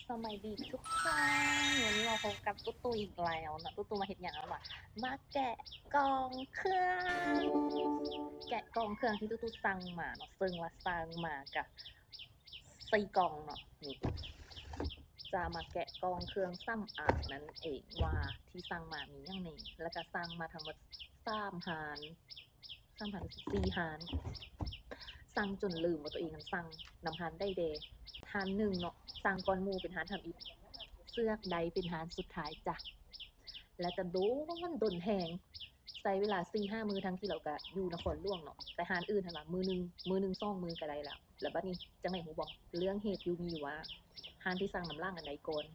สมัยดีทุกท่านวันนี้มาพบกับตุ๊อีกแล้วนะตุ๊มาเห็นอย่างไรมาแกะกองเครื่องแกะกองเครื่องที่ตุ๊สั่งมาเนาะซึ่งว่าสั่งมากับ4 กองเนาะนี่จะมาแกะกองเครื่องซ้ำอ่างนั่นเองว่าที่สั่งมามีอย่างนี้แล้วก็สั่งมาทั้งหมด3 หาร4 หารสั่งจนลืมว่าตัวเองนั้นสั่งนำหารได้เดหาร1เนาะสั่งก่อนหมู่เป็นหารทำอีกเสือกใดเป็นหารสุดท้ายจ้ะแล้วก็โดนแหงใช้เวลา 4-5 มื้อทั้งที่เราก็อยู่นครหลวงเนาะแต่หารอื่นหั่นว่ามื้อนึง2 มื้อก็ได้แล้วบัดนี้จังได๋ฮู้บ่เรื่องเหตุอยู่มีอยู่ว่าหารที่สั่งน้ำล่างอันใดก่อน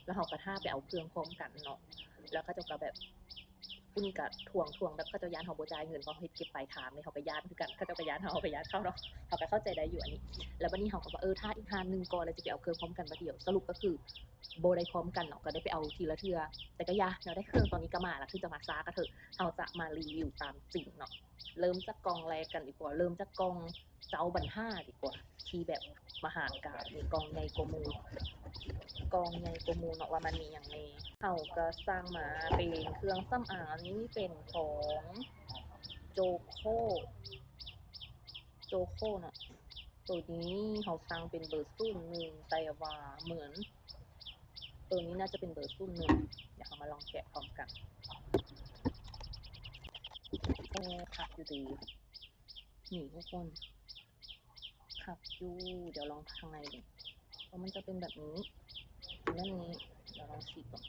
แล้วเราก็ท่าไปเอาเครื่องพร้อมกันเนาะแล้วเขาเจ้าก็แบบผู้นี้ก็ทวงแบบเขาเจ้าย้านเราบ่จ่ายเงินเพราะเฮ็ดเก็บปลายทางนี่เขาก็ย้านคือกันเขาเจ้าก็ย้านเราไปย้านเขาเนาะเขาก็เข้าใจได้อยู่อันนี้แล้วบัดนี้เราก็ว่าถ้าอีกหารนึงก่อนแล้วจะไปเอาเครื่องพร้อมกันบัดเดียวสรุปก็คือบ่ได้พร้อมกันเนาะก็ได้ไปเอาทีละเทื่อแต่ก็ยาเนาะได้เครื่องตอนนี้ก็มาแล้วถึงจะมาช้าก็เถอะเราจะมารีวิวตามจริงเนาะเริ่มจากกล่องแรกกันดีกว่าเริ่มจากกล่องเจ้าบรรห้าดีกว่าที่แบบมหากาพย์นี่กล่องใหญ่กว่าหมู่เนาะว่ามันมีหยังแหน่เราก็สั่งมาเป็นเครื่องสำอางอันนี้เป็นของโจโคเนาะตัวนี้เราสั่งเป็นเบอร์01แต่ว่าเหมือนตัวนี้น่าจะเป็นเบอร์01เดี๋ยวเรามาลองแกะพร้อมกันขับอยู่ดีนี่ทุกคนขับอยู่เดี๋ยวลองข้างในดูเพราะมันจะเป็นแบบนี้ด้านนี้เดี๋ยวลองฉีกก่อน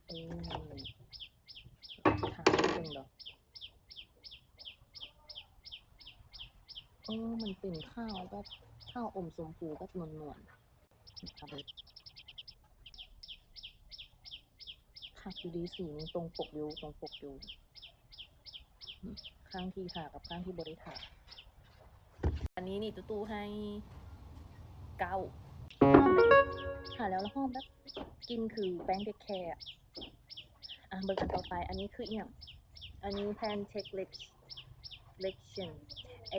ทางนี้เป็นดอกมันเป็นข้าวแบบข้าวอมชมพูแบบนวลๆครับขับอยู่ดีสีนี้ตรงปกอยู่ข้างที่ทากับข้างที่บริทาอันนี้นี่ตู้ให้9ค่ะแล้วห้องแบบกินคือแป้งเด็กแคร์เบอร์กันต่อไปอันนี้คืออย่างอันนี้แพนเทคเlection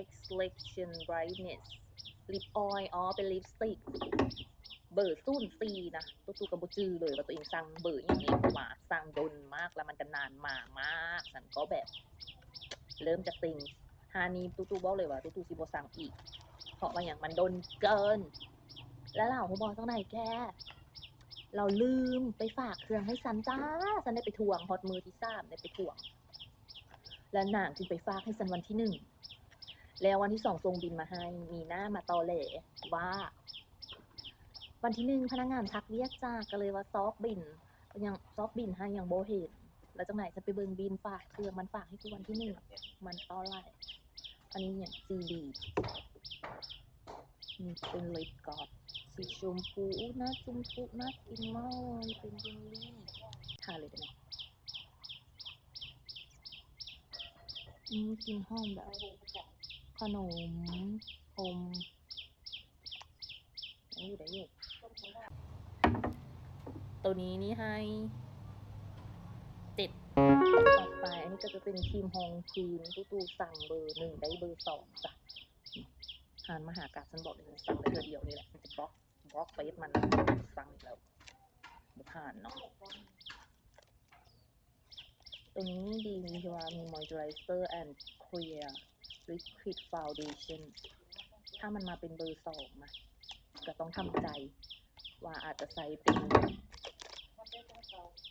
exlection brightness lip oil เป็นลิปสติกเบอร์04นะตู้กับบุจือเลยว่าตัวเองสั่งเบอร์อย่างนี้มาสั่งโดนมากแล้วมันกันนานมากฉันก็แบบเริ่มจะติงฮานี้ตู้บอกเลยว่าตู้สิบสั่งอีกเพราะว่าอย่างมันโดนเกินแล้วเราเขาบอกจังไหนแกเราลืมไปฝากเครื่องให้ซันจ้าซันได้ไปทวงฮอตมือที่3ได้ไปทวงแล้วนางจึงไปฝากให้ซันวันที่1แล้ววันที่2ส่งบินมาให้มีหน้ามาตอแหลว่าวันที่1พนักงานทักเรียกจ้าก็เลยว่าซอกบินยังซอกบินให้ยังโบเห็นแล้วจังไหนจะไปเบิ่งบินฝากเครื่องมันฝากให้กูวันที่1มันตอแหลอันนี้เนี่ย CB นี่เป็นลิปกอดสีชมพูน่ากินมากเลยเป็นเยลลี่ทาเลยได้ไหมกินหอมแบบขนมอมได้อยู่ตัวนี้นี่ให้7ต่อไปอันนี้ก็จะเป็นครีมฮองพื้นตู้สั่งเบอร์1ได้เบอร์2จ้ะทานมหากาพย์ฉันบอกเลยสั่งได้เดียวนี่แหละมันจะบล็อกเฟซมันสั่งอีกแล้วบุทานเนาะตัวนี้ดีมีว่ามี moisturizer and clear liquid foundation ถ้ามันมาเป็นเบอร์2นะก็ต้องทำใจว่าอาจจะใส่เ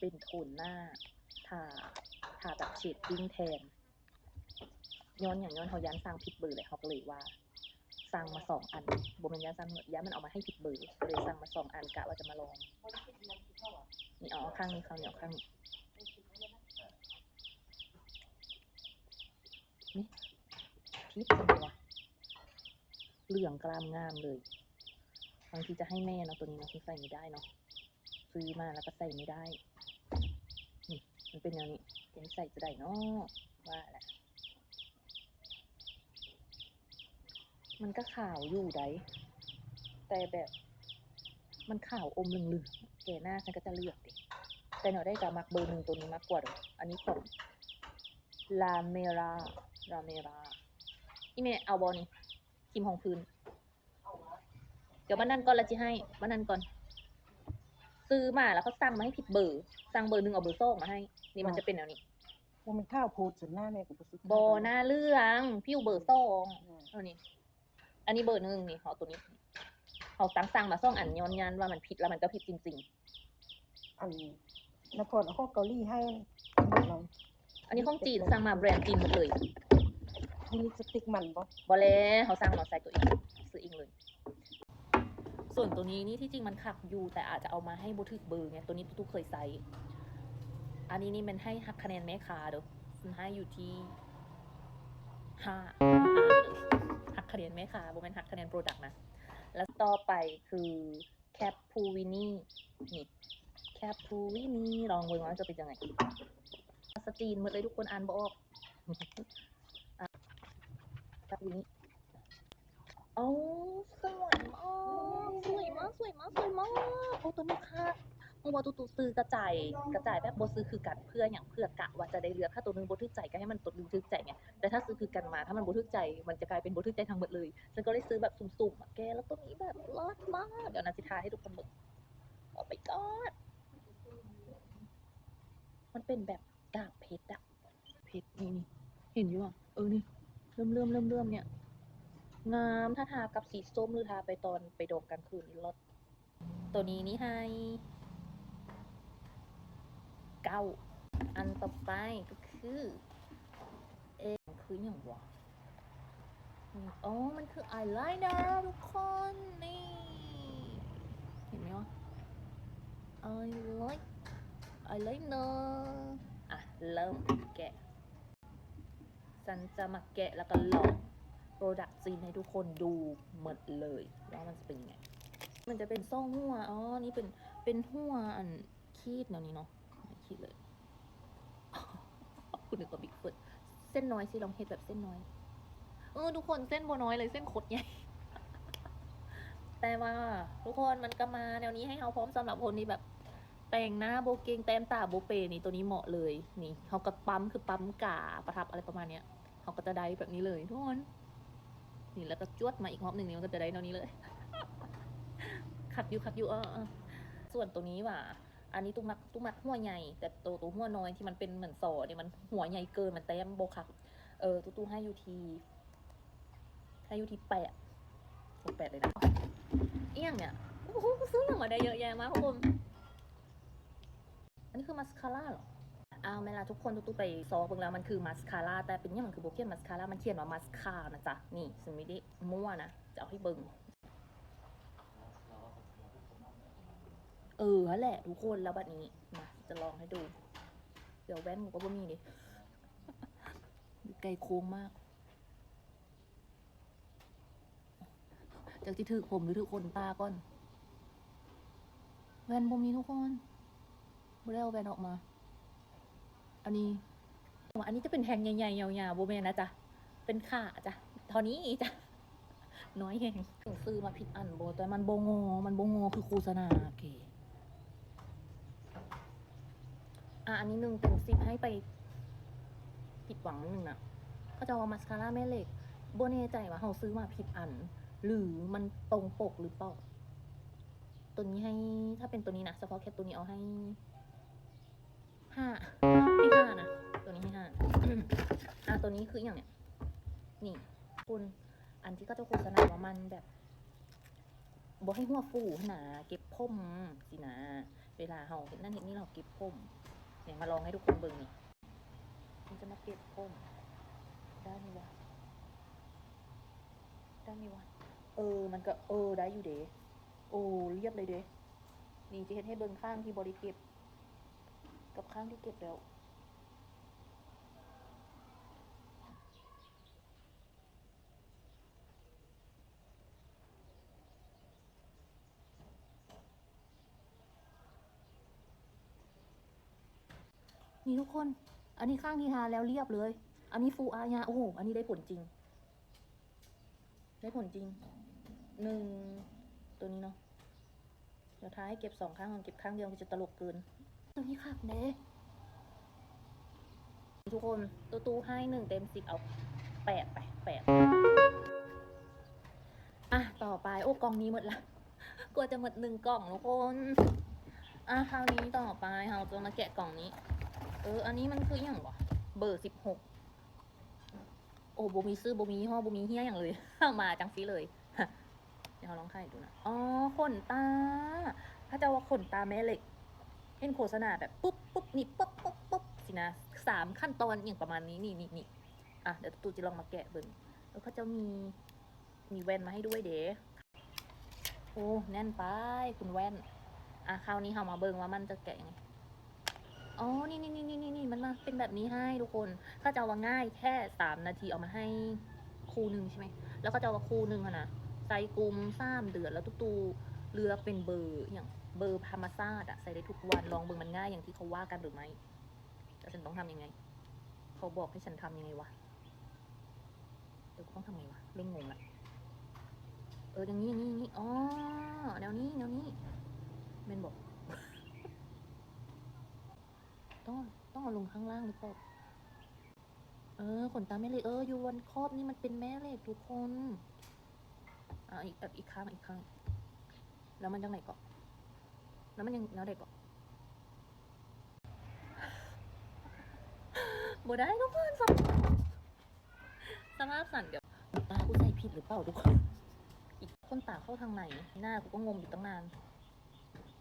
ป็นโทนหน้าทาแบบเชดดิ้งแทนย้อนเขายันสร้างผิดเบอร์เลยเขาก็เลยว่าสร้างมา2 อันบ่แม่นยันสร้างย้นมันเอามาให้ผิดเบอร์ก็เลยสร้างมา2 อันกะว่าจะมาลองนี่เอาข้างนี้ข้างนี้ข้างนี้นี่พิษจังเลยวะเหลืองกลามงามเลยบางทีจะให้แม่เนาะตัวนี้เนาะคือใส่ไม่ได้เนาะซื้อมาแล้วก็ใส่ไม่ได้นี่มันเป็นอย่างนี้จะให้ใส่จะได้เนาะว่าแหละมันก็ขาวอยู่ได้แต่แบบมันขาวอมเหลืองๆแกหน้าฉันก็จะเลือกดิแต่หนูได้จะมักเบอร์1ตัวนี้มากกว่าอันนี้ของลาเมราอีเมเอาบอนี่ครีมของพื้นเดี๋ยวมานั่นก่อนละจิให้มานั่นก่อน ซื้อมาแล้วเขาสั่งมาให้ผิดเบอร์สั่งเบอร์หนึ่งเอาเบอร์สองมาให้นี่มันจะเป็นแนวนี้ ว่ามันข้าวโพดส่วนหน้าแม่ก็บ่ซื้อ โบหน้าเรื่องพี่อยู่เบอร์สองเอานี่อันนี้เบอร์หนึ่งนี่เขาตัวนี้เขาสั่งมาซ่องอันย้อนยันว่ามันผิดแล้วมันก็ผิดจริง อันนครเอาของเกาหลีให้หมดเรา ๆ อันนี้ของจีนสั่งมาแบรนด์จีนหมดเลย มีลิปสติกมันบ่ บอเล่เขาสั่งมาใส่ตัวเองซื้อเองเลย ส่วนตัวนี้นี่ที่จริงมันขักอยู่แต่อาจจะเอามาให้บูถึกเบอร์ไงตัวนี้ตุ๊กเคยใส่อันนี้นี่มันให้หักคะแนนแม่ค้าเด้อมันให้อยู่ที่5หักคะแนนแม่ค้าบ่แม่นหักคะแนนโปรดักต์นะแล้วต่อไปคือแคปพูวินี่นี่แคปพูวินี่ลองเบิ่งว่าจะเป็นยังไงสตรีนหมดเลยทุกคนอ่านบ่ออกแคปพูวินี่โอ้สวยมากสวยมากสวยมากสวยมากโอ้ตัวนี้ค่ะเมื่อวานตูซื้อกระจายแบบบ่ซื้อคือกันเพื่ออย่างเพื่อกะว่าจะได้เลือกถ้าตัวนึงบ่ทึกใจก็ให้มันตัวนึงทึกใจไงแต่ถ้าซื้อคือกันมาถ้ามันบ่ทึกใจมันจะกลายเป็นบ่ทึกใจทั้งหมดเลยฉันก็เลยซื้อแบบสุ่มๆอ่ะแกแล้วตัวนี้แบบเลิศมากเดี๋ยวนาจิทาให้ทุกคนเบิ่งโอ้ไปก่อนมันเป็นแบบกาบเพชรอะเพชรนี่เห็นอยู่อ่ะนี่เริ่มเนี่ยงามถ้าทากับสีส้มหรือทาไปตอนไปโดมกลางคืนนี่เลิศตัวนี้นี่ให้9อันต่อไปก็คือคืออย่างวะอ๋อมันคืออายไลเนอร์ทุกคนนี่เห็นไหมวะอายไลเนอร์อ่ะเริ่มแกะฉันจะมาแกะแล้วก็ลองโปรดักต์จีนให้ทุกคนดูหมดเลยว่ามันจะเป็นยังไงมันจะเป็นซ่องหัวนี่เป็นหัวอันคีดแนวนี้เนาะคีดเลยคุณนึกว่าบิ๊กฟุตเส้นน้อยสิลองเฮ็ดแบบเส้นน้อยทุกคนเส้นบัวน้อยเลยเส้นขดใหญ่ แต่ว่าทุกคนมันก็มาแนวนี้ให้เขาพร้อมสำหรับคนที่แบบแต่งหน้าโบเกงแต้มตาโบเปนี่ตัวนี้เหมาะเลยนี่เขาก็ปั๊มคือปั๊มกาประทับอะไรประมาณเนี้ยเขาก็จะได้แบบนี้เลยทุกคนนี่แล้วก็จวดมาอีกรอบหนึ่งนี่มันก็จะได้แนวนี้เลย ขัดอยู่ส่วนตัวนี้ว่ะอันนี้ตุ้มักหัวใหญ่แต่ตัวหัวน้อยที่มันเป็นเหมือนสอเนี่ยมันหัวใหญ่เกินมันแต้มโบคักตู้ให้อยู่ที่8เลยนะเอี้ยงเนี่ยโอ้โหซื้ออย่างมาได้เยอะแยะมากทุกคนอันนี้คือมาสคาร่าเหรอเวลาทุกคนตู้ไปซอเบิ่งแล้วมันคือมาสคาร่าแต่เป็นยังมันคือโบเกียนมาสคาร่ามันเขียนว่ามาสคานะจ๊ะนี่ซึ่งไม่ได้มั่วนะจะเอาให้เบิ่งแหละทุกคนแล้วบัดนี้มาจะลองให้ดูเดี๋ยวแว่นก็บ่มีดิอยู่ไกลโค้งมากจากที่ถือผมหรือถือคนตาก่อนแว่นบ่มีทุกคนบ่ได้เอาแว่นออกมาอันนี้จะเป็นแทงใหญ่ๆยาวๆโบแมนนะจ๊ะเป็นขาจ้ะตอนนี้จ้ะน้อยแหงซื้อมาผิดอันโบแต่มันโบงอคือโฆษณาโอเคอันนี้1 เต็ม 10ให้ไปผิดหวังนิดนึงนะเขาจะเอามาสคาร่าแม่เหล็กโบแน่ใจว่าเขาซื้อมาผิดอันหรือมันตรงปกหรือเปล่าตัวนี้ให้ถ้าเป็นตัวนี้นะเฉพาะแค่ตัวนี้เอาให้5นะตัวนี้ให้5ตัวนี้คืออย่างเนี้ยนี่คุณอันที่ก็จะโฆษณาว่ามันแบบบอกให้หัวฟูหนาเก็บผมสินะเวลาเฮาเห็นนั่นเห็นนี่เราเก็บผมเนี่ยมาลองให้ทุกคนเบิ่งนี่มันจะมาเก็บผมได้ไหมวะมันก็ได้อยู่เด้เรียบเลยเด้นี่จะเห็นให้เบิ่งข้างที่บริเก็บกับข้างที่เก็บแล้วนี่ทุกคนอันนี้ข้างที่ทาแล้วเรียบเลยอันนี้ฟูอาญาโอ้โหอันนี้ได้ผลจริง1ตัวนี้เนาะเดี๋ยวทาให้เก็บ2 ข้างเก็บข้างเดียวก็จะตลกเกินตัวนี้ขักเด้ทุกคนตู้ให้1 เต็ม 10เอา8ไปต่อไปกล่องนี้หมดละกลัวจะหมด1 กล่องทุกคน คราวนี้ต่อไปเราจะมาแกะกล่องนี้ อันนี้มันคืออย่างวะเบอร์16โอ้บ่มีซื้อบ่มียี่ห้อบ่มีเฮียอย่างเลย มาจังซีเลย เดี๋ยวเราลองไข่ดูนะขนตาถ้าจะว่าขนตาแม่เหล็ก เห็นโฆษณาแบบปุ๊บปุ๊บนี่ปุ๊บปุ๊บปุ๊บสินะ3 ขั้นตอนอย่างประมาณนี้นี่เดี๋ยวตูจะลองมาแกะเบิ่งแล้วเขาจะมีแว่นมาให้ด้วยเด้โอ้แน่นไปคุณแว่นคราวนี้เรามาเบิ่งว่ามันจะแกะยังไงนี่มันมาเป็นแบบนี้ให้ทุกคนเขาจะเอาว่าง่ายแค่3 นาทีเอามาให้คู่หนึ่งใช่ไหมแล้วก็จะเอาว่าคู่หนึ่งนะใส่กลุ่ม3 เดือนแล้วตูเลือกเป็นเบอร์อย่างเบอร์ธรรมชาติใส่ได้ทุกวันลองเบิ่งมันง่ายอย่างที่เขาว่ากันหรือไม่แล้วฉันต้องทำยังไงเขาบอกให้ฉันทำยังไงวะเดี๋ยวต้องทำไงวะเร่งงงละอย่างนี้แนวนี้เมนบอก ต้องเอาลงข้างล่างหรือเปล่าขนตาแม่เหล็กอยู่บนครอบนี่มันเป็นแม่เหล็กทุกคนอีกข้างแล้วมันจังไหนเกาะแล้วมันยังแล้วเด็กเกาะบ่ได้ทุกคนสภาพสั่นเดี๋ยวตากูใส่ผิดหรือเปล่าทุกคนอีกคนตาเข้าทางไหนหน้ากูก็งงอยู่ตั้งนาน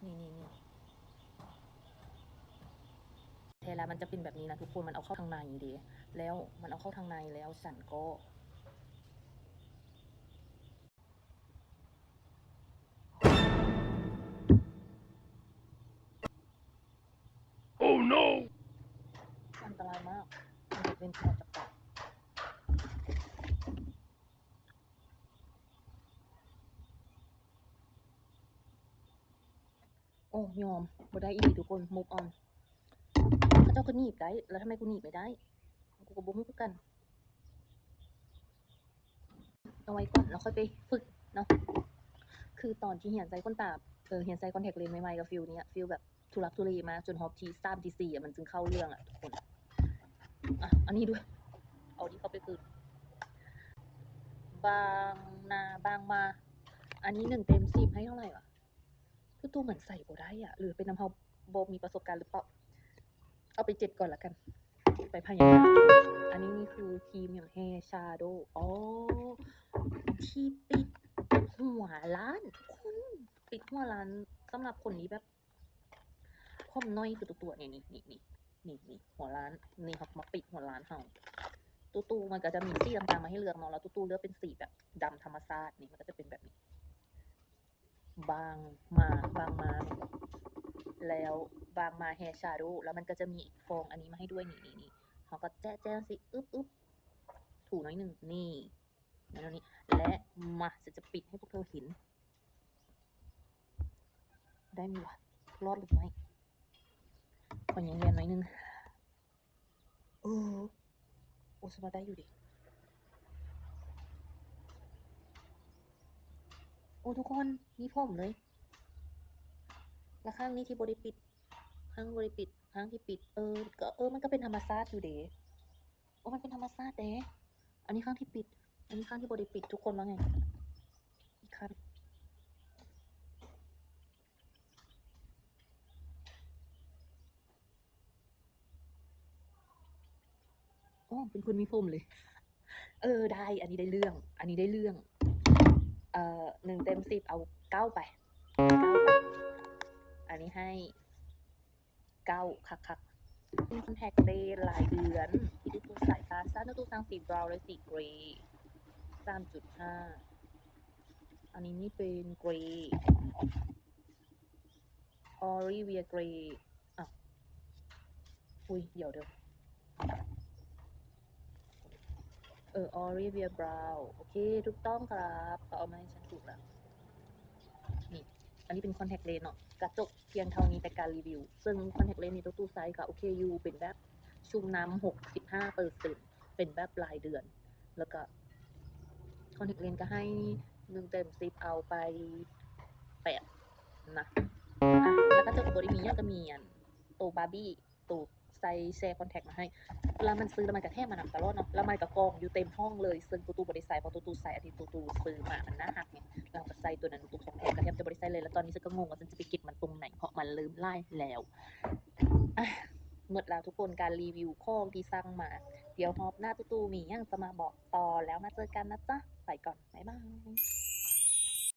นี่เทลามันจะเป็นแบบนี้นะทุกคนมันเอาเข้าทางในดีแล้วมันเอาเข้าทางในแล้วฉันก็ Oh no อันตรายมากมันจะเป็นออกจากปากยอมบ่ได้อีกทุกคนมุกออนเขาเจ้าก็หนีบได้แล้วทำไมกูหนีบไม่ได้กูก็บ่รู้คือกันเอาไว้ก่อนแล้วค่อยไปฝึกเนาะคือตอนที่เหียนใส่ก้นตาเหียนใส่คอนแทคเลนส์ใหม่ๆกับฟิลเนี้ยฟิลแบบทุลักทุเลมากจนฮอบที่3ที่4มันจึงเข้าเรื่องทุกคนอันนี้ด้วยเอาที่เข้าไปคืนบางนาบางมาอันนี้1 เต็ม 10ให้เท่าไหร่วะคือตัวเหมือนใส่บ่ได้หรือเป็นน้ำเฮาบ่มีประสบการณ์หรือเปล่าเอาไป7ก่อนละกันไปพยายามอันนี้นี่คือครีมอย่าง Hair Shadow ที่ปิดหัวล้านทุกคนปิดหัวล้านสำหรับคนนี้แบบผมน้อยคือตัวนี่หัวล้านนี่ครับมาปิดหัวล้านเฮาตู้มันก็จะมีสีต่างๆมาให้เลือกเนาะแล้วตู้เลือกเป็นสีแบบดำธรรมชาตินี่มันก็จะเป็นแบบนี้บางมาแล้วบางมาแฮร์ชาโดว์แล้วมันก็จะมีอีกฟองอันนี้มาให้ด้วยนี่เขาก็แจ้สิอึ๊บถูน้อยหนึ่งนี่แล้วนี่และมาจะปิดให้พวกเธอเห็นได้ไหมวะรอดหรือไม่ขอยังเรียนหน่อยนึงโอ้สบายได้อยู่ดิทุกคนนี่ผมเลยแล้วข้างนี้ที่บริปิดข้างบริปิดข้างที่ปิดก็มันก็เป็นธรรมชาติอยู่เด้มันเป็นธรรมชาติเด้อันนี้ข้างที่ปิดอันนี้ข้างที่บริปิดทุกคนว่าไงอีกข้างเป็นคนมีผมเลยได้อันนี้ได้เรื่อง1 เต็ม 10เอา9ไปอันนี้ให้9คักเป็นคอนแทคเลนส์รายเดือนที่ตู้สายตาสั้นตู้สั่งสีบราวน์และสีเกรย์ 3.5 อันนี้นี่เป็นเกรย์ออริเวียเกรย์เดี๋ยวออริเวียบราวน์โอเคถูกต้องครับเขาเอามาให้ฉันถูกแล้วนี่อันนี้เป็นคอนแทคเลนส์เนาะกระจกเพียงเท่านี้แต่การรีวิวซึ่งคอนแทคเลนส์ในตู้ไซส์ก็โอเคอยู่เป็นแบบชุ่มน้ำ65%เป็นแบบรายเดือนแล้วก็คอนแทคเลนส์ก็ให้1 เต็ม 10เอาไป8นะแล้วก็จกบริมีอย่างก็มีตัวบาร์บี้ตัว ใส่แชร์คอนแทคมาให้แล้วมันซื้อแล้วมันกระแทกมันหนักตลอดเนาะแล้วมันก็กองอยู่เต็มห้องเลยซึ่งตูบ่ได้ใส่เพราะตูใส่อันที่ตูซื้อมามันน่าหักไงเราก็ใส่ตัวนั้นตูของแถมกระแทบจะบ่ได้ใส่เลยแล้วตอนนี้ฉันก็งงว่าฉันจะไปเก็บมันตรงไหนเพราะมันลืมไล่แล้วอ่ะหมดแล้วทุกคนการรีวิวของที่สั่งมาเดี๋ยวฮอบหน้าตูมียังจะมาบอกต่อแล้วมาเจอกันนะจ๊ะไปก่อนบ๊ายบาย